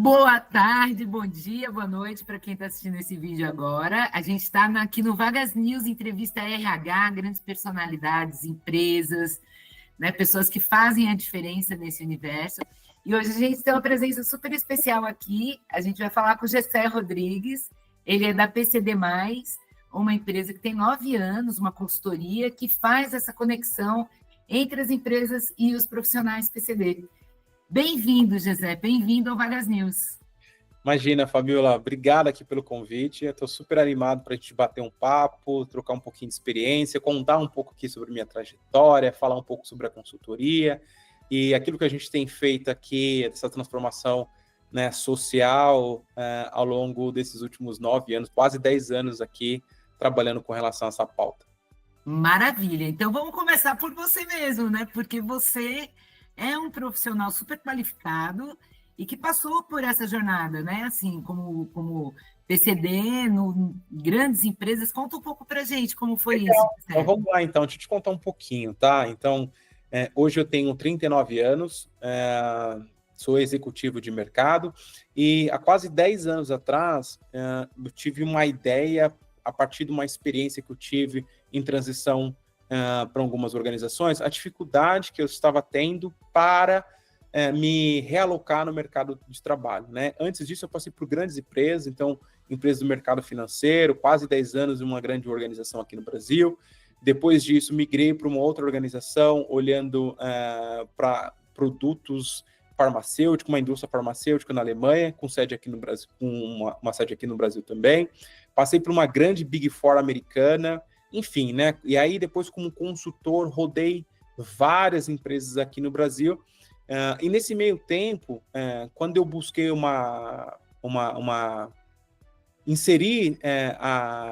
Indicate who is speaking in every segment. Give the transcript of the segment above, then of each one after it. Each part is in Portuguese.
Speaker 1: Boa tarde, bom dia, boa noite para quem está assistindo esse vídeo agora. A gente está aqui no Vagas News, entrevista RH, grandes personalidades, empresas, né, pessoas que fazem a diferença nesse universo. E hoje a gente tem uma presença super especial aqui. A gente vai falar com o Gessé Rodrigues, ele é da PCD+, uma empresa que tem 9 anos, uma consultoria que faz essa conexão entre as empresas e os profissionais PCD. Bem-vindo, Gessé, bem-vindo ao Vagas News.
Speaker 2: Imagina, Fabiola, obrigado aqui pelo convite. Eu estou super animado para a gente bater um papo, trocar um pouquinho de experiência, contar um pouco aqui sobre minha trajetória, falar um pouco sobre a consultoria e aquilo que a gente tem feito aqui, essa transformação, né, social ao longo desses últimos 9 anos, quase 10 anos aqui, trabalhando com relação a essa pauta.
Speaker 1: Maravilha. Então, vamos começar por você mesmo, né? Porque você é um profissional super qualificado e que passou por essa jornada, né? Assim, como PCD, grandes empresas. Conta um pouco para a gente como foi
Speaker 2: Legal.
Speaker 1: isso.
Speaker 2: Então, vamos lá, então. Deixa eu te contar um pouquinho, tá? Então, hoje eu tenho 39 anos, sou executivo de mercado e há quase 10 anos atrás eu tive uma ideia a partir de uma experiência que eu tive em transição para algumas organizações, a dificuldade que eu estava tendo para me realocar no mercado de trabalho, né? Antes disso, eu passei por grandes empresas, então, empresas do mercado financeiro, quase 10 anos em uma grande organização aqui no Brasil. Depois disso, migrei para uma outra organização, olhando para produtos farmacêuticos, uma indústria farmacêutica na Alemanha, com sede aqui no Brasil, com uma sede aqui no Brasil também. Passei por uma grande Big Four americana, enfim, né? E aí, depois, como consultor, rodei várias empresas aqui no Brasil. E nesse meio tempo, quando eu busquei inserir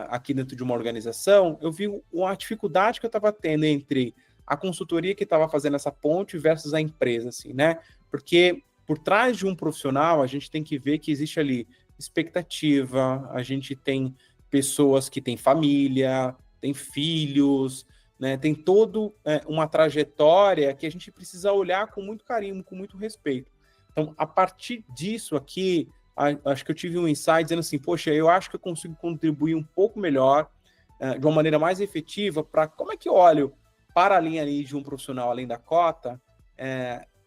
Speaker 2: aqui dentro de uma organização, eu vi uma dificuldade que eu estava tendo entre a consultoria que estava fazendo essa ponte versus a empresa, assim, né? Porque por trás de um profissional, a gente tem que ver que existe ali expectativa, a gente tem pessoas que têm família, tem filhos, né? Tem toda uma trajetória que a gente precisa olhar com muito carinho, com muito respeito. Então, a partir disso aqui, acho que eu tive um insight dizendo assim, poxa, eu acho que eu consigo contribuir um pouco melhor, de uma maneira mais efetiva, para como é que eu olho para a linha ali de um profissional além da cota,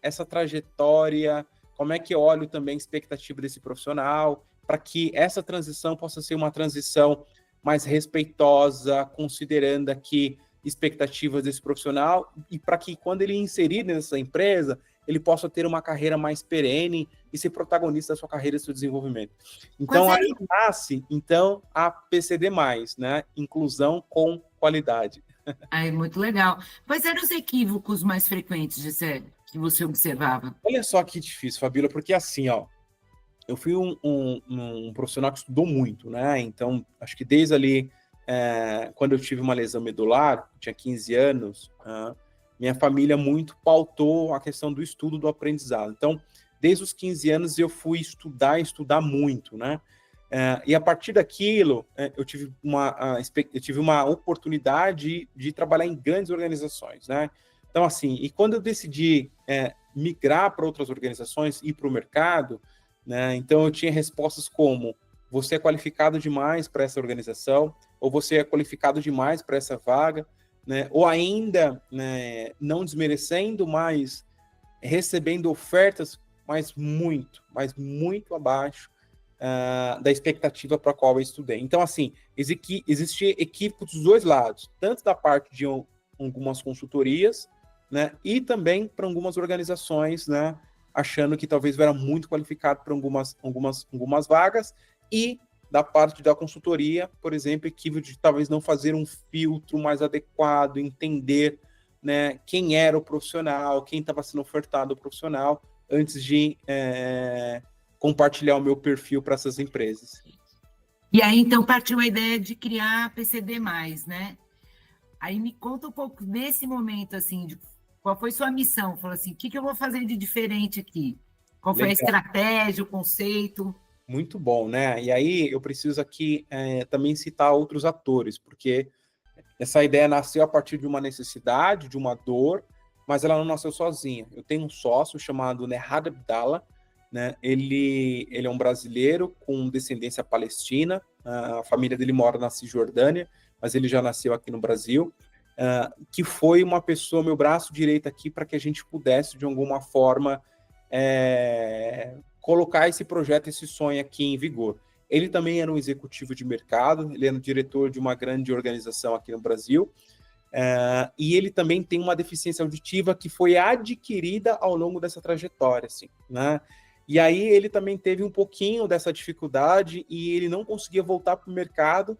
Speaker 2: essa trajetória, como é que eu olho também a expectativa desse profissional, para que essa transição possa ser uma transição mais respeitosa, considerando aqui expectativas desse profissional e para que quando ele inserir nessa empresa, ele possa ter uma carreira mais perene e ser protagonista da sua carreira e do seu desenvolvimento. Então, aí nasce, então, a PCD+, né? Inclusão com qualidade.
Speaker 1: Aí, muito legal. Quais eram os equívocos mais frequentes, Gessé, que você observava?
Speaker 2: Olha só que difícil, Fabíola, porque assim, ó, eu fui um profissional que estudou muito, né? Então, acho que desde ali, quando eu tive uma lesão medular, tinha 15 anos, minha família muito pautou a questão do estudo, do aprendizado. Então, desde os 15 anos eu fui estudar muito, né? E a partir daquilo, eu tive uma oportunidade de trabalhar em grandes organizações, né? Então, assim, e quando eu decidi migrar para outras organizações, ir para o mercado, né? Então, eu tinha respostas como: você é qualificado demais para essa organização, ou você é qualificado demais para essa vaga, né? Ou ainda, né, não desmerecendo, mas recebendo ofertas, mas muito abaixo da expectativa para a qual eu estudei. Então, assim, existe equipe dos dois lados, tanto da parte de algumas consultorias, né, e também para algumas organizações, né, achando que talvez eu era muito qualificado para algumas vagas, e da parte da consultoria, por exemplo, equívoco de talvez não fazer um filtro mais adequado, entender, né, quem era o profissional, quem estava sendo ofertado o profissional, antes de compartilhar o meu perfil para essas empresas.
Speaker 1: E aí, então, partiu a ideia de criar a PCD+, né? Aí me conta um pouco desse momento, assim, de qual foi sua missão? Falou assim, o que eu vou fazer de diferente aqui? Qual foi a estratégia, o conceito?
Speaker 2: Muito bom, né? E aí eu preciso aqui também citar outros atores, porque essa ideia nasceu a partir de uma necessidade, de uma dor, mas ela não nasceu sozinha. Eu tenho um sócio chamado Nehad Abdallah, né? Ele é um brasileiro com descendência palestina, a família dele mora na Cisjordânia, mas ele já nasceu aqui no Brasil, que foi uma pessoa, meu braço direito aqui, para que a gente pudesse, de alguma forma, colocar esse projeto, esse sonho aqui em vigor. Ele também era um executivo de mercado, ele era um diretor de uma grande organização aqui no Brasil, e ele também tem uma deficiência auditiva que foi adquirida ao longo dessa trajetória, assim, né? E aí ele também teve um pouquinho dessa dificuldade e ele não conseguia voltar para o mercado.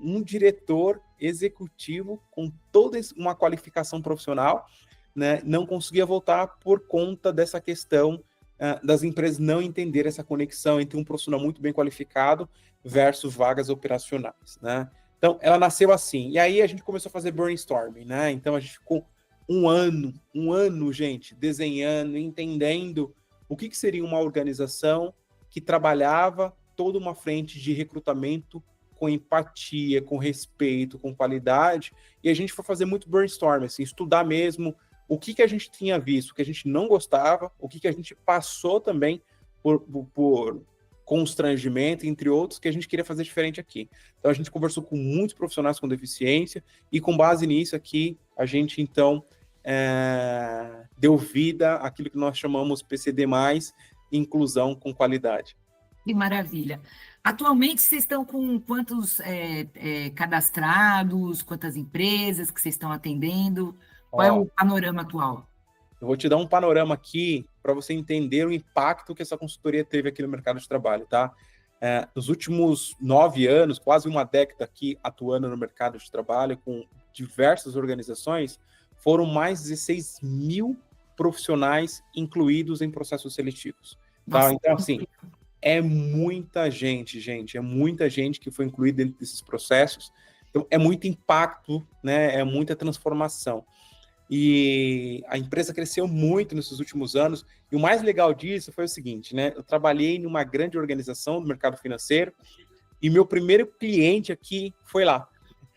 Speaker 2: Um diretor executivo com toda uma qualificação profissional, né, não conseguia voltar por conta dessa questão das empresas não entenderem essa conexão entre um profissional muito bem qualificado versus vagas operacionais, né? Então, ela nasceu assim. E aí a gente começou a fazer brainstorming, né? Então, a gente ficou um ano, gente, desenhando, entendendo o que seria uma organização que trabalhava toda uma frente de recrutamento com empatia, com respeito, com qualidade, e a gente foi fazer muito brainstorming, assim, estudar mesmo o que a gente tinha visto, o que a gente não gostava, o que a gente passou também por constrangimento, entre outros, que a gente queria fazer diferente aqui. Então, a gente conversou com muitos profissionais com deficiência, e com base nisso aqui, a gente, então, deu vida àquilo que nós chamamos PCD+, inclusão com qualidade.
Speaker 1: Que maravilha. Atualmente, vocês estão com quantos cadastrados, quantas empresas que vocês estão atendendo? Qual é o panorama atual?
Speaker 2: Eu vou te dar um panorama aqui para você entender o impacto que essa consultoria teve aqui no mercado de trabalho, tá? Nos últimos 9 anos, quase uma década aqui atuando no mercado de trabalho com diversas organizações, foram mais de 16 mil profissionais incluídos em processos seletivos. Tá?
Speaker 1: Nossa,
Speaker 2: então, assim, é muita gente, é muita gente que foi incluída dentro desses processos. Então, é muito impacto, né? É muita transformação. E a empresa cresceu muito nesses últimos anos, e o mais legal disso foi o seguinte, né? Eu trabalhei numa grande organização do mercado financeiro, e meu primeiro cliente aqui foi lá.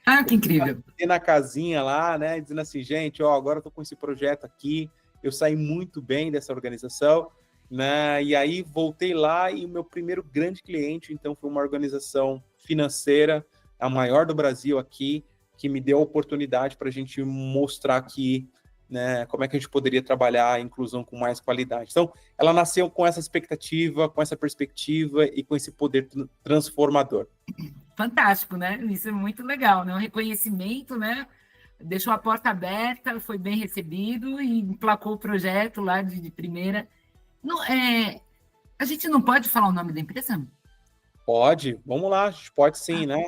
Speaker 1: Ah, que incrível!
Speaker 2: Eu na casinha lá, né? Dizendo assim, gente, agora eu tô com esse projeto aqui, eu saí muito bem dessa organização, né? E aí voltei lá, e o meu primeiro grande cliente, então, foi uma organização financeira, a maior do Brasil aqui, que me deu a oportunidade para a gente mostrar aqui, né, como é que a gente poderia trabalhar a inclusão com mais qualidade. Então, ela nasceu com essa expectativa, com essa perspectiva e com esse poder transformador.
Speaker 1: Fantástico, né? Isso é muito legal, né? Um reconhecimento, né? Deixou a porta aberta, foi bem recebido e emplacou o projeto lá de primeira. Não, a gente não pode falar o nome da empresa?
Speaker 2: Pode, vamos lá, a gente pode sim, né?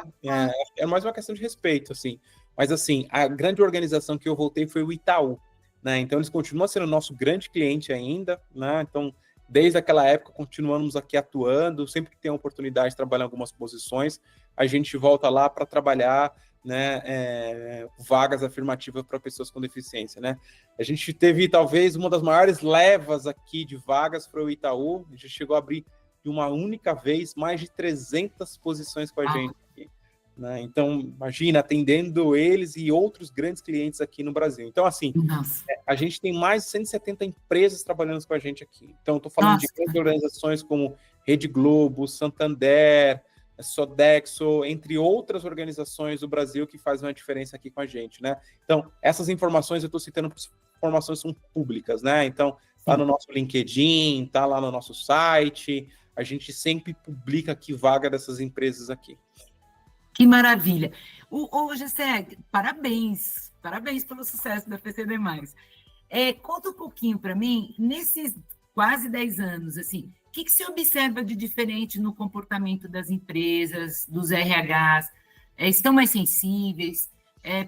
Speaker 2: É mais uma questão de respeito, assim. Mas, assim, a grande organização que eu voltei foi o Itaú, né? Então, eles continuam sendo nosso grande cliente ainda, né? Então, desde aquela época, continuamos aqui atuando, sempre que tem a oportunidade de trabalhar em algumas posições, a gente volta lá para trabalhar, né, vagas afirmativas para pessoas com deficiência, né? A gente teve, talvez, uma das maiores levas aqui de vagas para o Itaú, a gente chegou a abrir de uma única vez mais de 300 posições com a gente aqui, né? Então, imagina, atendendo eles e outros grandes clientes aqui no Brasil. Então, assim, a gente tem mais de 170 empresas trabalhando com a gente aqui. Então, estou falando de grandes organizações como Rede Globo, Santander, Sodexo, entre outras organizações do Brasil que fazem uma diferença aqui com a gente, né? Então, essas informações eu estou citando, informações são públicas, né? Então, tá no nosso LinkedIn, tá lá no nosso site, a gente sempre publica aqui vaga dessas empresas aqui.
Speaker 1: Que maravilha! Ô, Gessé, parabéns pelo sucesso da PCD+. Conta um pouquinho para mim, nesses quase 10 anos, assim, o que se observa de diferente no comportamento das empresas, dos RHs? Estão mais sensíveis?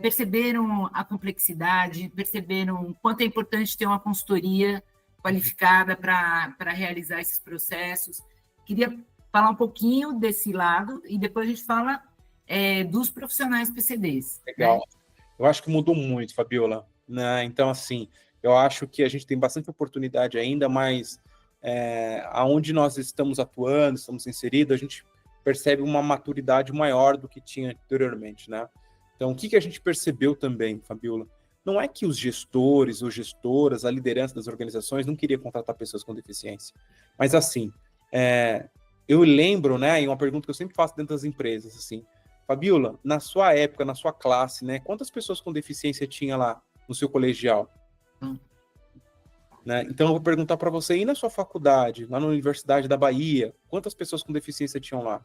Speaker 1: Perceberam a complexidade? Perceberam o quanto é importante ter uma consultoria qualificada para realizar esses processos? Queria falar um pouquinho desse lado e depois a gente fala dos profissionais PCDs.
Speaker 2: Legal.
Speaker 1: Né?
Speaker 2: Eu acho que mudou muito, Fabiola. Né? Então, assim, eu acho que a gente tem bastante oportunidade ainda, mas aonde nós estamos atuando, estamos inseridos, a gente percebe uma maturidade maior do que tinha anteriormente, né? Então, o que a gente percebeu também, Fabiola? não é que os gestores ou gestoras, a liderança das organizações não queria contratar pessoas com deficiência. Mas assim, eu lembro, né, e uma pergunta que eu sempre faço dentro das empresas, assim, Fabiola, na sua época, na sua classe, né, quantas pessoas com deficiência tinha lá no seu colegial? Né? Então eu vou perguntar para você, e na sua faculdade, lá na Universidade da Bahia, quantas pessoas com deficiência tinham lá?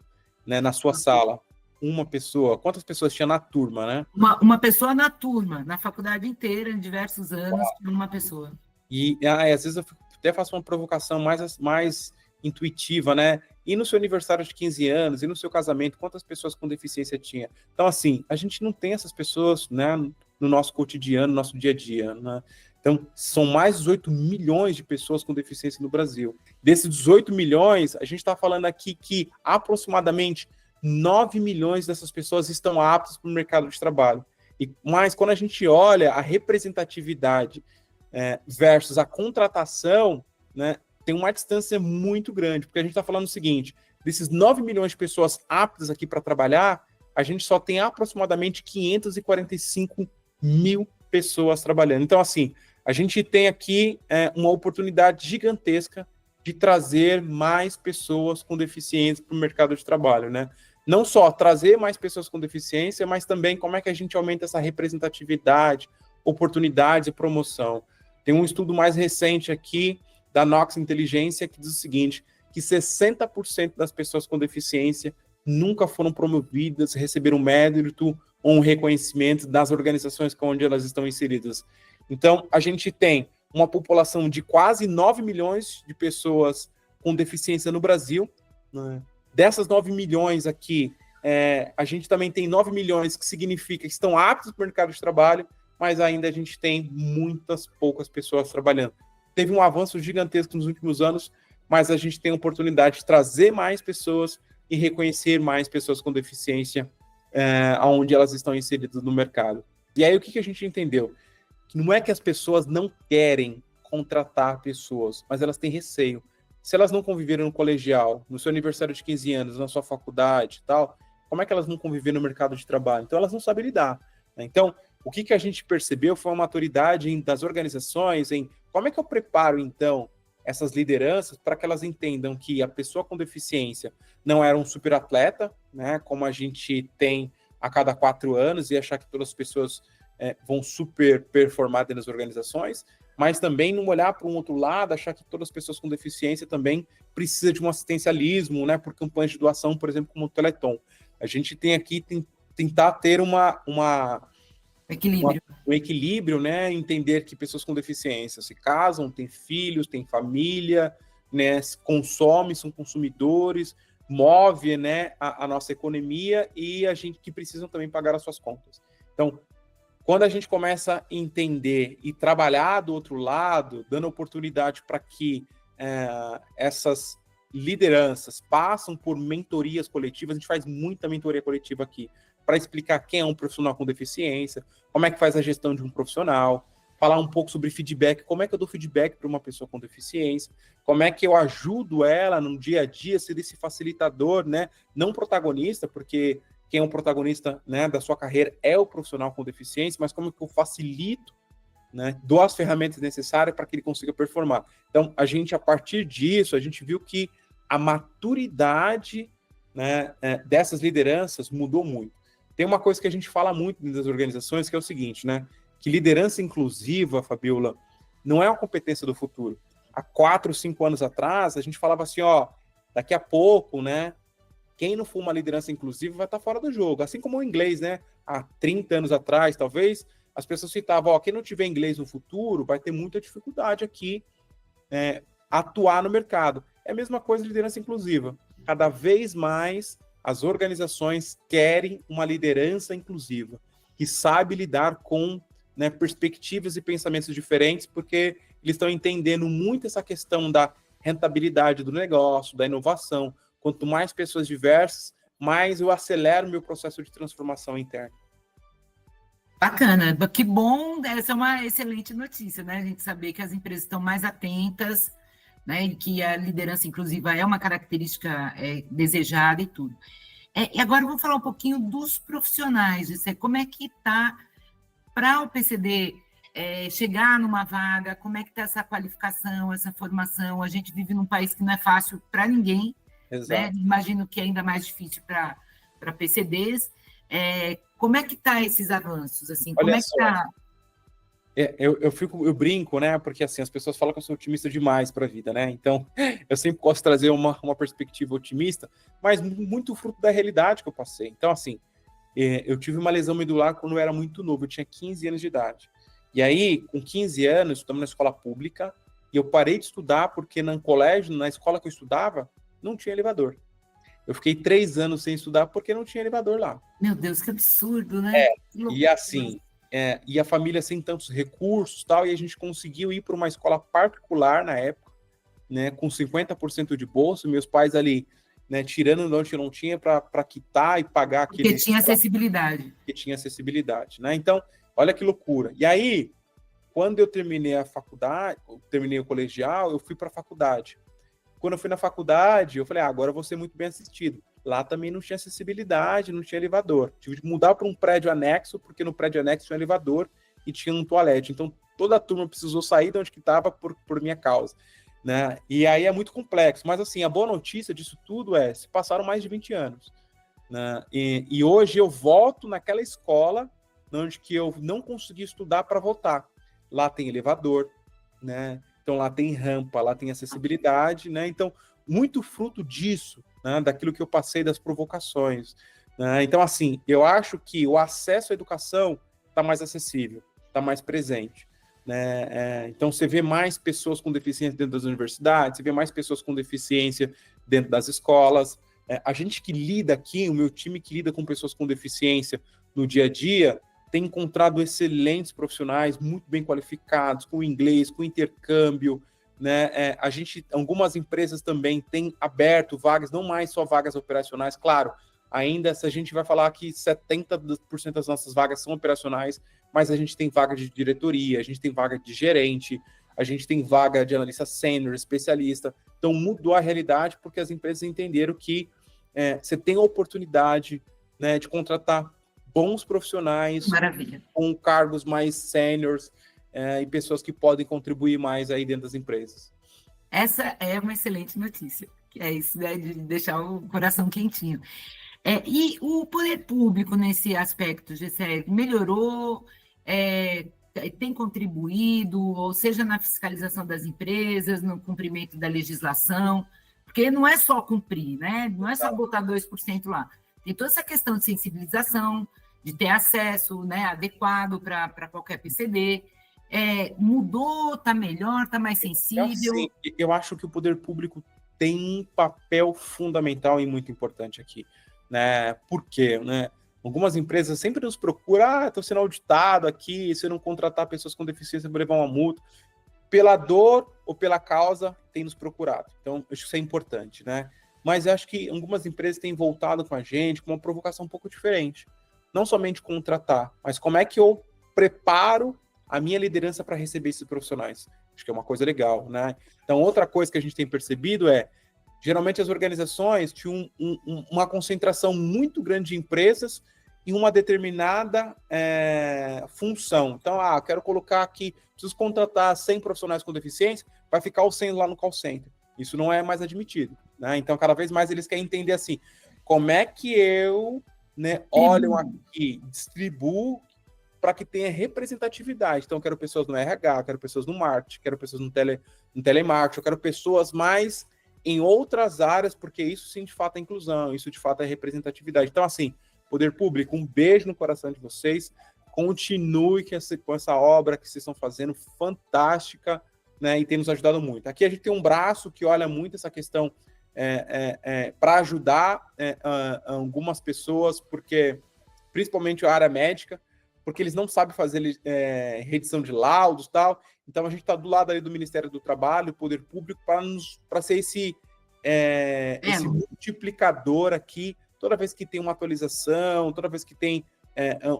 Speaker 2: Né, na sua sala? Uma pessoa. Quantas pessoas tinha na turma, né?
Speaker 1: Uma pessoa na turma, na faculdade inteira, em diversos anos, uma pessoa.
Speaker 2: E às vezes eu até faço uma provocação mais intuitiva, né? E no seu aniversário de 15 anos, e no seu casamento, quantas pessoas com deficiência tinha? Então, assim, a gente não tem essas pessoas, né, no nosso cotidiano, no nosso dia a dia, né? Então, são mais de 18 milhões de pessoas com deficiência no Brasil. Desses 18 milhões, a gente está falando aqui que aproximadamente 9 milhões dessas pessoas estão aptas para o mercado de trabalho. Mas quando a gente olha a representatividade versus a contratação, né, tem uma distância muito grande, porque a gente está falando o seguinte, desses 9 milhões de pessoas aptas aqui para trabalhar, a gente só tem aproximadamente 545 mil pessoas trabalhando. Então, assim, a gente tem aqui uma oportunidade gigantesca de trazer mais pessoas com deficiência para o mercado de trabalho, né? Não só trazer mais pessoas com deficiência, mas também como é que a gente aumenta essa representatividade, oportunidades e promoção. Tem um estudo mais recente aqui da Nox Inteligência que diz o seguinte, que 60% das pessoas com deficiência nunca foram promovidas, receberam mérito ou um reconhecimento das organizações onde elas estão inseridas. Então, a gente tem uma população de quase 9 milhões de pessoas com deficiência no Brasil, né? Dessas 9 milhões aqui, a gente também tem 9 milhões que significa que estão aptos para o mercado de trabalho, mas ainda a gente tem muitas poucas pessoas trabalhando. Teve um avanço gigantesco nos últimos anos, mas a gente tem a oportunidade de trazer mais pessoas e reconhecer mais pessoas com deficiência onde elas estão inseridas no mercado. E aí o que a gente entendeu? Que não é que as pessoas não querem contratar pessoas, mas elas têm receio. Se elas não conviveram no colegial, no seu aniversário de 15 anos, na sua faculdade e tal, como é que elas vão conviver no mercado de trabalho? Então, elas não sabem lidar. Né? Então, o que a gente percebeu foi uma maturidade das organizações em como é que eu preparo, então, essas lideranças para que elas entendam que a pessoa com deficiência não era um super atleta, né, como a gente tem a cada 4 anos, e achar que todas as pessoas vão super performar dentro das organizações, mas também não olhar para um outro lado, achar que todas as pessoas com deficiência também precisam de um assistencialismo, né, por campanhas de doação, por exemplo, como o Teleton. A gente tem aqui, tentar ter um equilíbrio, né, entender que pessoas com deficiência se casam, têm filhos, têm família, né, consomem, são consumidores, move, né, a nossa economia e a gente que precisam também pagar as suas contas. Então, quando a gente começa a entender e trabalhar do outro lado, dando oportunidade para que essas lideranças passam por mentorias coletivas, a gente faz muita mentoria coletiva aqui, para explicar quem é um profissional com deficiência, como é que faz a gestão de um profissional, falar um pouco sobre feedback, como é que eu dou feedback para uma pessoa com deficiência, como é que eu ajudo ela no dia a dia, ser esse facilitador, né? Não protagonista, porque quem é um protagonista, né, da sua carreira é o profissional com deficiência, mas como que eu facilito, né, dou as ferramentas necessárias para que ele consiga performar. Então, a partir disso, a gente viu que a maturidade, né, dessas lideranças mudou muito. Tem uma coisa que a gente fala muito das organizações, que é o seguinte, né, que liderança inclusiva, Fabiola, não é uma competência do futuro. Há 4, 5 anos atrás, a gente falava assim, ó, daqui a pouco, né, quem não for uma liderança inclusiva vai estar fora do jogo. Assim como o inglês, né? Há 30 anos atrás, talvez, as pessoas citavam, ó, quem não tiver inglês no futuro vai ter muita dificuldade aqui atuar no mercado. É a mesma coisa de liderança inclusiva. Cada vez mais as organizações querem uma liderança inclusiva, que sabe lidar com, né, perspectivas e pensamentos diferentes, porque eles estão entendendo muito essa questão da rentabilidade do negócio, da inovação. Quanto mais pessoas diversas, mais eu acelero meu processo de transformação interna.
Speaker 1: Bacana, que bom, essa é uma excelente notícia, né? A gente saber que as empresas estão mais atentas, né? E que a liderança inclusiva é uma característica desejada e tudo. E agora vamos falar um pouquinho dos profissionais, como é que está para o PCD chegar numa vaga, como é que está essa qualificação, essa formação. A gente vive num país que não é fácil para ninguém, né?
Speaker 2: Exato.
Speaker 1: Imagino que é ainda mais difícil para PCDs. Como é que tá esses avanços? Assim, como
Speaker 2: Olha
Speaker 1: é que
Speaker 2: só,
Speaker 1: tá?
Speaker 2: eu brinco, né? Porque assim, as pessoas falam que eu sou otimista demais para a vida, né? Então, eu sempre posso trazer uma perspectiva otimista, mas muito fruto da realidade que eu passei. Então, assim, eu tive uma lesão medular quando eu era muito novo, eu tinha 15 anos de idade. E aí, com 15 anos, estamos na escola pública, e eu parei de estudar porque no colégio, na escola que eu estudava, não tinha elevador. Eu fiquei 3 anos sem estudar porque não tinha elevador lá.
Speaker 1: Meu Deus, que absurdo, né? Que
Speaker 2: E
Speaker 1: loucura.
Speaker 2: assim, e a família sem tantos recursos tal, e a gente conseguiu ir para uma escola particular na época, né, com 50% de bolsa, meus pais ali, né, tirando de onde não tinha para quitar e pagar
Speaker 1: Porque
Speaker 2: aqueles
Speaker 1: tinha acessibilidade.
Speaker 2: que tinha acessibilidade, né? Então, olha que loucura. E aí, quando eu terminei a faculdade, terminei o colegial, eu fui para a faculdade. Quando eu fui na faculdade, eu falei, agora eu vou ser muito bem assistido. Lá também não tinha acessibilidade, não tinha elevador. Tive de mudar para um prédio anexo, porque no prédio anexo tinha um elevador e tinha um toalete. Então, toda a turma precisou sair de onde que estava por minha causa. Né? E aí é muito complexo. Mas, assim, a boa notícia disso tudo se passaram mais de 20 anos. Né? E hoje eu volto naquela escola onde que eu não consegui estudar para voltar. Lá tem elevador, né? Então lá tem rampa, lá tem acessibilidade, né? Então, muito fruto disso, né? Daquilo que eu passei, das provocações. Né? Então, assim, eu acho que o acesso à educação está mais acessível, está mais presente. Né? Então, você vê mais pessoas com deficiência dentro das universidades, você vê mais pessoas com deficiência dentro das escolas. A gente que lida aqui, o meu time que lida com pessoas com deficiência no dia a dia, tem encontrado excelentes profissionais, muito bem qualificados, com inglês, com intercâmbio, né? Algumas empresas também têm aberto vagas, não mais só vagas operacionais, claro, ainda se a gente vai falar que 70% das nossas vagas são operacionais, mas a gente tem vaga de diretoria, a gente tem vaga de gerente, a gente tem vaga de analista sênior, especialista. Então mudou a realidade porque as empresas entenderam que você tem a oportunidade, né, de contratar bons profissionais
Speaker 1: Maravilha.
Speaker 2: com cargos mais sêniores e pessoas que podem contribuir mais aí dentro das empresas.
Speaker 1: Essa é uma excelente notícia, que é isso, né, de deixar o coração quentinho. E o poder público nesse aspecto, Gessé, melhorou, tem contribuído, ou seja, na fiscalização das empresas, no cumprimento da legislação, porque não é só cumprir, né? Não é só botar 2% lá. Tem toda essa questão de sensibilização, de ter acesso, né, adequado para qualquer PCD. Mudou, está melhor, está mais sensível?
Speaker 2: Assim, eu acho que o poder público tem um papel fundamental e muito importante aqui. Né? Por quê? Né? Algumas empresas sempre nos procuram, estou sendo auditado aqui, se eu não contratar pessoas com deficiência, vou levar uma multa. Pela dor ou pela causa, tem nos procurado. Então, acho que isso é importante, né? Mas eu acho que algumas empresas têm voltado com a gente com uma provocação um pouco diferente. Não somente contratar, mas como é que eu preparo a minha liderança para receber esses profissionais. Acho que é uma coisa legal, né? Então, outra coisa que a gente tem percebido geralmente as organizações tinham uma concentração muito grande de empresas em uma determinada função. Então, quero colocar aqui, preciso contratar 100 profissionais com deficiência, vai ficar os 100 lá no call center. Isso não é mais admitido. Né? Então, cada vez mais eles querem entender assim, como é que eu olho aqui, distribuo para que tenha representatividade. Então, eu quero pessoas no RH, quero pessoas no marketing, quero pessoas no telemarketing, eu quero pessoas mais em outras áreas, porque isso sim, de fato, é inclusão, isso de fato é representatividade. Então, assim, poder público, um beijo no coração de vocês, continue com essa obra que vocês estão fazendo, fantástica, né, e tem nos ajudado muito. Aqui a gente tem um braço que olha muito essa questão para ajudar algumas pessoas, porque, principalmente a área médica, porque eles não sabem fazer redição de laudos e tal. Então, a gente está do lado ali do Ministério do Trabalho, do Poder Público, para ser esse multiplicador aqui, toda vez que tem uma atualização, toda vez que tem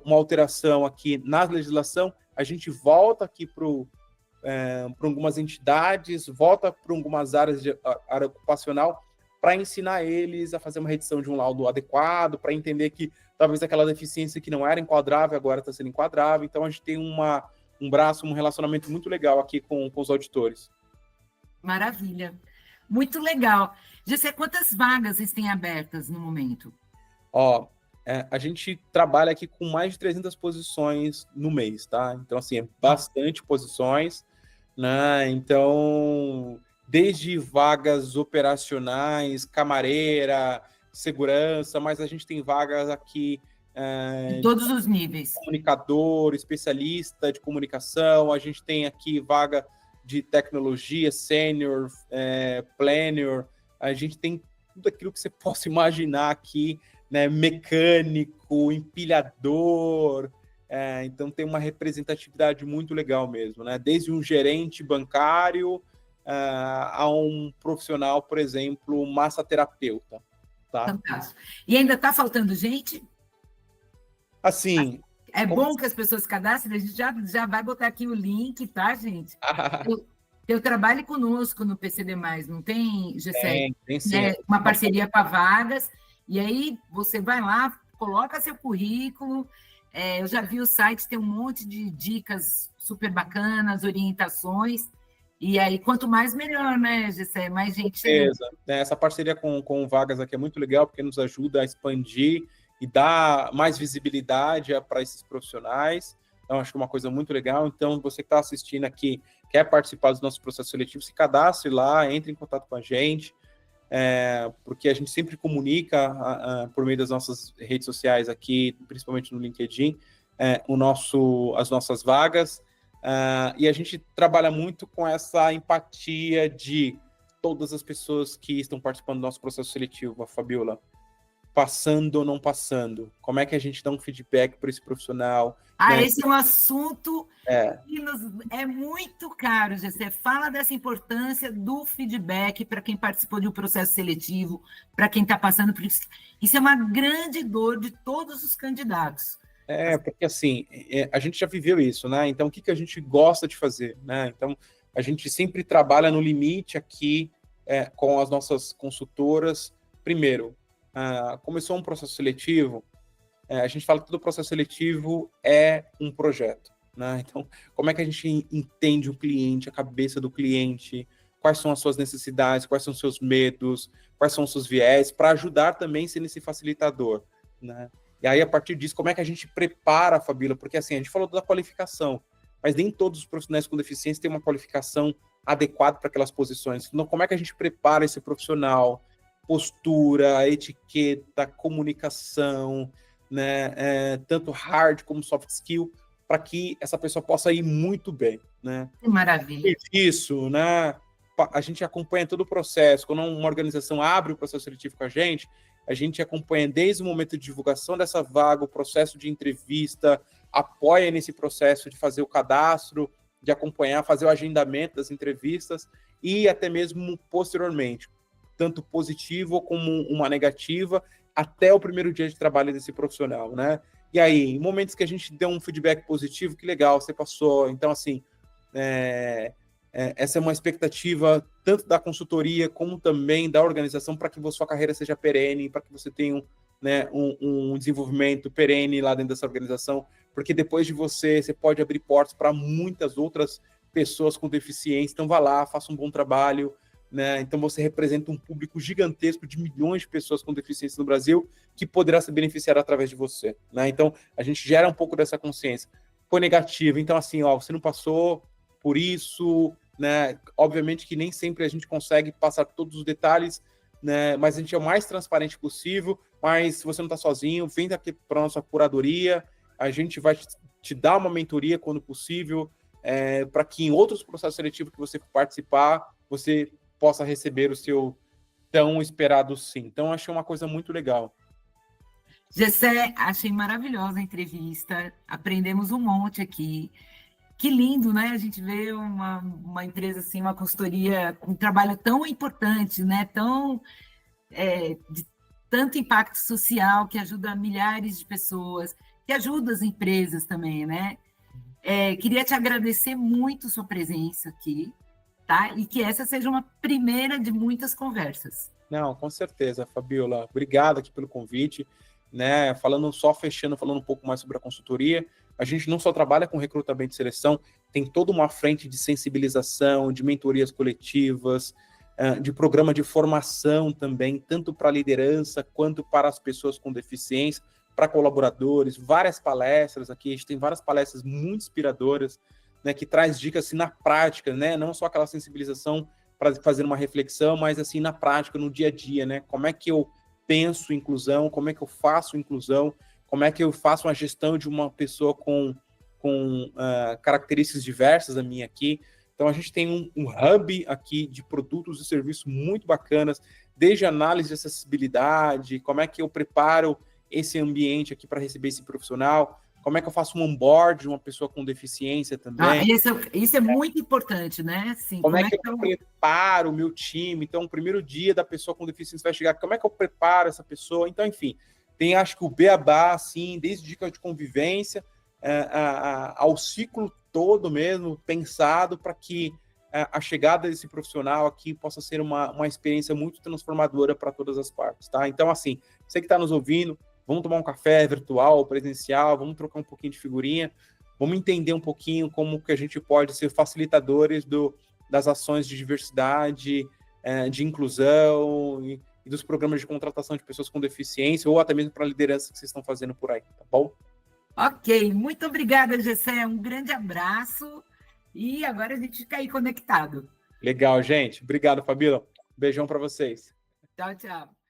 Speaker 2: uma alteração aqui na legislação, a gente volta aqui para algumas entidades, volta para algumas áreas de área ocupacional, para ensinar eles a fazer uma redição de um laudo adequado, para entender que talvez aquela deficiência que não era enquadrável agora está sendo enquadrável. Então, a gente tem um braço, um relacionamento muito legal aqui com os auditores.
Speaker 1: Maravilha. Muito legal. Gessé, quantas vagas vocês têm abertas no momento?
Speaker 2: Ó, a gente trabalha aqui com mais de 300 posições no mês, tá? Então, assim, é bastante posições, né? Então, desde vagas operacionais, camareira, segurança, mas a gente tem vagas aqui
Speaker 1: De todos os níveis.
Speaker 2: Comunicador, especialista de comunicação, a gente tem aqui vaga de tecnologia, sênior, planner, a gente tem tudo aquilo que você possa imaginar aqui, né? Mecânico, empilhador, então tem uma representatividade muito legal mesmo, né? Desde um gerente bancário a um profissional, por exemplo, massoterapeuta. Tá?
Speaker 1: Fantástico. E ainda está faltando gente?
Speaker 2: Assim...
Speaker 1: É bom que as pessoas cadastrem, a gente já vai botar aqui o link, tá, gente? Eu trabalho conosco no PCD+, não tem, Gessé?
Speaker 2: Tem sim.
Speaker 1: Uma parceria com a Vagas, e aí você vai lá, coloca seu currículo, eu já vi o site, tem um monte de dicas super bacanas, orientações, e aí quanto mais melhor, né, Gessé? Mais gente chegando.
Speaker 2: Essa parceria com Vagas aqui é muito legal, porque nos ajuda a expandir e dar mais visibilidade para esses profissionais. Então, acho que é uma coisa muito legal. Então, você que está assistindo aqui, quer participar do nosso processo seletivo, se cadastre lá, entre em contato com a gente, porque a gente sempre comunica por meio das nossas redes sociais aqui, principalmente no LinkedIn, as nossas vagas, e a gente trabalha muito com essa empatia de todas as pessoas que estão participando do nosso processo seletivo, Fabiola. Passando ou não passando? Como é que a gente dá um feedback para esse profissional? Né?
Speaker 1: Esse é um assunto que é muito caro, Gessé. Fala dessa importância do feedback para quem participou de um processo seletivo, para quem está passando por isso. Isso é uma grande dor de todos os candidatos.
Speaker 2: Porque assim, a gente já viveu isso, né? Então, o que a gente gosta de fazer, né? Então, a gente sempre trabalha no limite aqui com as nossas consultoras. Primeiro, começou um processo seletivo, a gente fala que todo processo seletivo é um projeto, né? Então, como é que a gente entende o cliente, a cabeça do cliente, quais são as suas necessidades, quais são os seus medos, quais são os seus viés, para ajudar também sendo esse facilitador, né? E aí, a partir disso, como é que a gente prepara a Fabíola? Porque, assim, a gente falou da qualificação, mas nem todos os profissionais com deficiência têm uma qualificação adequada para aquelas posições. Então, como é que a gente prepara esse profissional? Postura, etiqueta, comunicação, né? Tanto hard como soft skill, para que essa pessoa possa ir muito bem, né?
Speaker 1: Que maravilha.
Speaker 2: Isso, né? A gente acompanha todo o processo. Quando uma organização abre o processo seletivo com a gente acompanha desde o momento de divulgação dessa vaga, o processo de entrevista, apoia nesse processo de fazer o cadastro, de acompanhar, fazer o agendamento das entrevistas e até mesmo posteriormente, tanto positivo como uma negativa, até o primeiro dia de trabalho desse profissional, né? E aí, em momentos que a gente deu um feedback positivo, que legal, você passou. Então, assim, essa é uma expectativa tanto da consultoria como também da organização para que a sua carreira seja perene, para que você tenha um desenvolvimento perene lá dentro dessa organização, porque depois de você pode abrir portas para muitas outras pessoas com deficiência. Então, vá lá, faça um bom trabalho, né? Então, você representa um público gigantesco de milhões de pessoas com deficiência no Brasil que poderá se beneficiar através de você, né? Então, a gente gera um pouco dessa consciência. Foi negativo, então, assim, você não passou por isso, né? Obviamente que nem sempre a gente consegue passar todos os detalhes, né? Mas a gente é o mais transparente possível. Mas se você não está sozinho, vem aqui para a nossa curadoria, a gente vai te dar uma mentoria quando possível, para que em outros processos seletivos que você participar, você possa receber o seu tão esperado sim. Então, achei uma coisa muito legal.
Speaker 1: Gessé, achei maravilhosa a entrevista, aprendemos um monte aqui. Que lindo, né? A gente vê uma empresa assim, uma consultoria, um trabalho tão importante, né? De tanto impacto social, que ajuda milhares de pessoas, que ajuda as empresas também, né? Queria te agradecer muito sua presença aqui, tá? E que essa seja uma primeira de muitas conversas.
Speaker 2: Não, com certeza, Fabiola. Obrigado aqui pelo convite, né? Falando um pouco mais sobre a consultoria, a gente não só trabalha com recrutamento e seleção, tem toda uma frente de sensibilização, de mentorias coletivas, de programa de formação também, tanto para a liderança quanto para as pessoas com deficiência, para colaboradores, várias palestras aqui, a gente tem várias palestras muito inspiradoras, né, que traz dicas assim na prática, né, não só aquela sensibilização para fazer uma reflexão, mas assim na prática, no dia a dia, né, como é que eu penso inclusão, como é que eu faço inclusão, como é que eu faço uma gestão de uma pessoa com características diversas da minha aqui. Então, a gente tem um hub aqui de produtos e serviços muito bacanas, desde análise de acessibilidade, como é que eu preparo esse ambiente aqui para receber esse profissional, como é que eu faço um onboard de uma pessoa com deficiência também.
Speaker 1: Isso é muito importante, né? Sim,
Speaker 2: como é que eu preparo o meu time? Então, o primeiro dia da pessoa com deficiência vai chegar, como é que eu preparo essa pessoa? Então, enfim, tem, acho que o beabá, assim, desde dicas de convivência ao ciclo todo mesmo, pensado para que a chegada desse profissional aqui possa ser uma experiência muito transformadora para todas as partes, tá? Então, assim, você que está nos ouvindo, vamos tomar um café virtual, presencial, vamos trocar um pouquinho de figurinha, vamos entender um pouquinho como que a gente pode ser facilitadores das ações de diversidade, de inclusão e dos programas de contratação de pessoas com deficiência, ou até mesmo para a liderança que vocês estão fazendo por aí, tá bom?
Speaker 1: Ok, muito obrigada, Gessé. Um grande abraço. E agora a gente fica aí conectado.
Speaker 2: Legal, gente. Obrigado, Fabíola. Beijão para vocês.
Speaker 1: Tchau, tchau.